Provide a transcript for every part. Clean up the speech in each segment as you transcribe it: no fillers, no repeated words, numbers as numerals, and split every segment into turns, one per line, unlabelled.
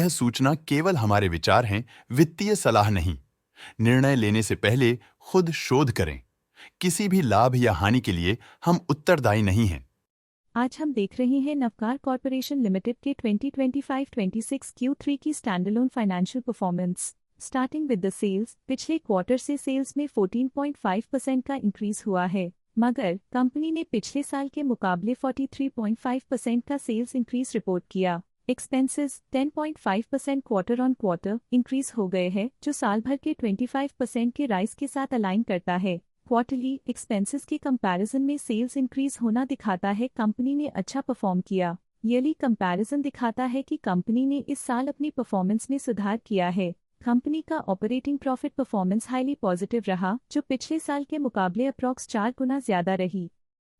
यह सूचना केवल हमारे विचार हैं, वित्तीय सलाह नहीं। निर्णय लेने से पहले खुद शोध करें। किसी भी लाभ या हानि के लिए हम उत्तरदायी नहीं हैं।
आज हम देख रहे हैं नवकार कॉर्पोरेशन लिमिटेड के 2025-26 Q3 की standalone financial performance. Starting with the sales, पिछले क्वार्टर से सेल्स में 14.5% का इंक्रीज हुआ है, मगर कंपनी ने पिछले साल के मुकाबले 43.5% का सेल्स इंक्रीज रिपोर्ट किया। Expenses 10.5% quarter on quarter increase हो गए हैं, जो साल भर के 25% के राइज के साथ अलाइन करता है। क्वार्टरली एक्सपेंसेस के कंपैरिजन में सेल्स इंक्रीज होना दिखाता है कंपनी ने अच्छा परफॉर्म किया। ईयरली कंपैरिजन दिखाता है कि कंपनी ने इस साल अपनी परफॉर्मेंस में सुधार किया है। कंपनी का operating profit performance highly positive रहा, जो पिछले साल के मुकाबले अप्रॉक्स 4 गुना ज्यादा रही।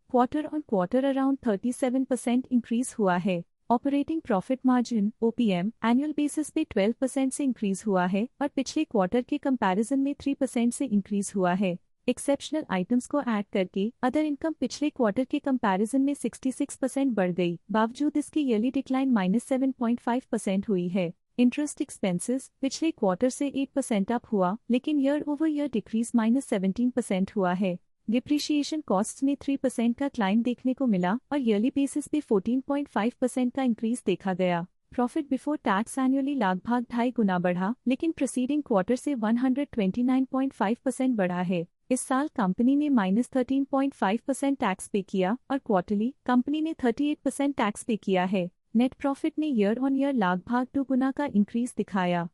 Quarter on quarter around 37% increase हुआ है। Operating profit margin OPM annual basis पे 12% से इंक्रीज हुआ है और पिछले क्वार्टर के कंपैरिजन में 3% से इंक्रीज हुआ है। एक्सेप्शनल आइटम्स को ऐड करके अदर इनकम पिछले क्वार्टर के कंपैरिजन में 66% बढ़ गई, बावजूद इसकी ईयरली डिक्लाइन -7.5% हुई है। इंटरेस्ट एक्सपेंसेस पिछले क्वार्टर से 8% अप हुआ, लेकिन ईयर ओवर ईयर डिक्रीज -17% हुआ है। डिप्रिशिएशन कॉस्ट्स में 3% का क्लाइम देखने को मिला और ईयरली बेसिस पे 14.5% का इंक्रीज देखा गया। प्रॉफिट बिफोर टैक्स एनुअली लगभग 2.5 गुना बढ़ा, लेकिन प्रीसीडिंग क्वार्टर से 129.5% बढ़ा है। इस साल कंपनी ने -13.5% टैक्स पे किया और क्वार्टरली कंपनी ने 38% टैक्स पे किया है। नेट प्रॉफिट ने ईयर ऑन ईयर लगभग 2 गुना का इंक्रीज दिखाया,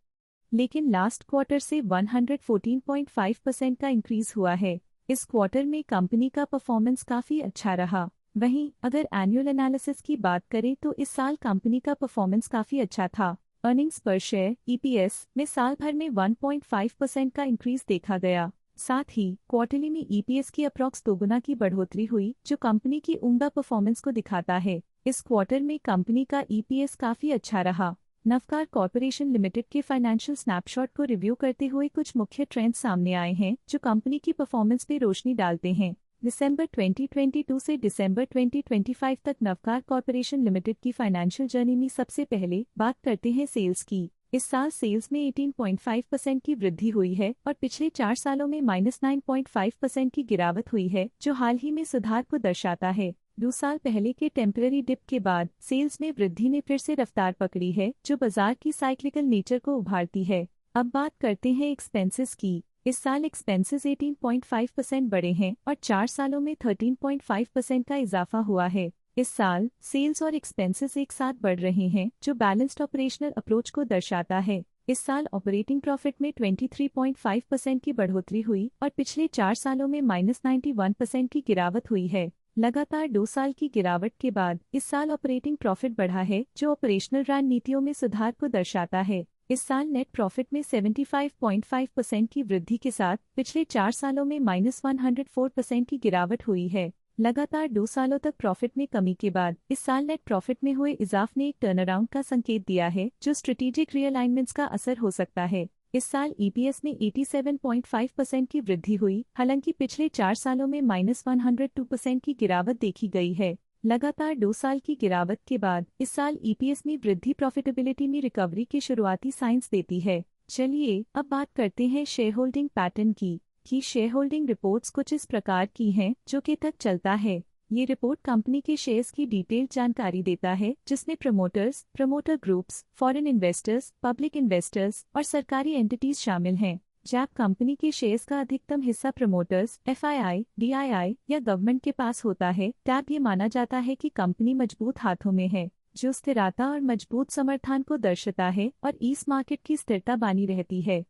लेकिन लास्ट क्वार्टर से 114.5% का इंक्रीज हुआ है। इस क्वार्टर में कंपनी का परफॉर्मेंस काफी अच्छा रहा। वहीं अगर एनुअल एनालिसिस की बात करें तो इस साल कंपनी का परफॉर्मेंस काफी अच्छा था। अर्निंग्स पर शेयर EPS में साल भर में 1.5% का इंक्रीज देखा गया। साथ ही क्वार्टरली में EPS की अप्रॉक्स 2 गुना की बढ़ोतरी हुई, जो कंपनी की उम्दा परफॉर्मेंस को दिखाता है। इस क्वार्टर में कंपनी का EPS काफी अच्छा रहा। नवकार कॉर्पोरेशन लिमिटेड के फाइनेंशियल स्नैपशॉट को रिव्यू करते हुए कुछ मुख्य ट्रेंड्स सामने आए हैं, जो कंपनी की परफॉर्मेंस पे रोशनी डालते हैं। दिसंबर 2022 से दिसंबर 2025 तक नवकार कॉर्पोरेशन लिमिटेड की फाइनेंशियल जर्नी में सबसे पहले बात करते हैं सेल्स की। इस साल सेल्स में 18.5% की वृद्धि हुई है और पिछले 4 सालों में -9.5% की गिरावट हुई है, जो हाल ही में सुधार को दर्शाता है। 2 साल पहले के टेम्पररी डिप के बाद सेल्स में वृद्धि ने फिर से रफ्तार पकड़ी है, जो बाजार की साइक्लिकल नेचर को उभारती है। अब बात करते हैं एक्सपेंसेस की। इस साल एक्सपेंसेस 18.5% बढ़े हैं और 4 सालों में 13.5% का इजाफा हुआ है। इस साल सेल्स और एक्सपेंसेस एक साथ बढ़ रहे हैं, जो बैलेंस्ड ऑपरेशनल अप्रोच को दर्शाता है। इस साल ऑपरेटिंग प्रॉफिट में 23.5% की बढ़ोतरी हुई और पिछले 4 सालों में -91% की गिरावट हुई है। लगातार 2 साल की गिरावट के बाद इस साल ऑपरेटिंग प्रॉफिट बढ़ा है, जो ऑपरेशनल रणनीतियों में सुधार को दर्शाता है। इस साल नेट प्रॉफिट में 75.5% की वृद्धि के साथ पिछले 4 सालों में -104% की गिरावट हुई है। लगातार 2 सालों तक प्रॉफिट में कमी के बाद इस साल नेट प्रॉफिट में हुए इजाफ ने एक टर्नअराउंड का संकेत दिया है, जो स्ट्रेटेजिक रीअलाइनमेंट्स का असर हो सकता है। इस साल EPS में 87.5% की वृद्धि हुई, हालांकि पिछले 4 सालों में -102% की गिरावट देखी गई है। लगातार 2 साल की गिरावट के बाद इस साल EPS में वृद्धि प्रॉफिटेबिलिटी में रिकवरी के शुरुआती साइंस देती है। चलिए अब बात करते हैं शेयर होल्डिंग पैटर्न की। शेयर होल्डिंग रिपोर्ट्स कुछ इस प्रकार की हैं, जो के तक चलता है। ये रिपोर्ट कंपनी के शेयर्स की डिटेल्ड जानकारी देता है, जिसमें promoters, promoter groups, foreign investors, public investors और सरकारी एंटिटीज शामिल हैं। जब कंपनी के शेयर्स का अधिकतम हिस्सा प्रमोटर्स, FII, DII या गवर्नमेंट के पास होता है, तब ये माना जाता है कि कंपनी मजबूत हाथों में है, जो स्थिरता और मजबूत समर्थन को दर्शाता है और इस मार्केट की स्थिरता बनी रहती है।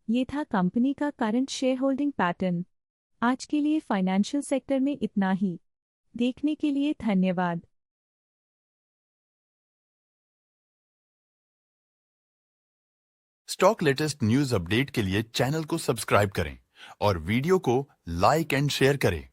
ये था कंपनी का करंट शेयर होल्डिंग पैटर्न। आज के लिए फाइनेंशियल सेक्टर में इतना ही। देखने के लिए धन्यवाद।
स्टॉक लेटेस्ट न्यूज अपडेट के लिए चैनल को सब्सक्राइब करें और वीडियो को लाइक एंड शेयर करें।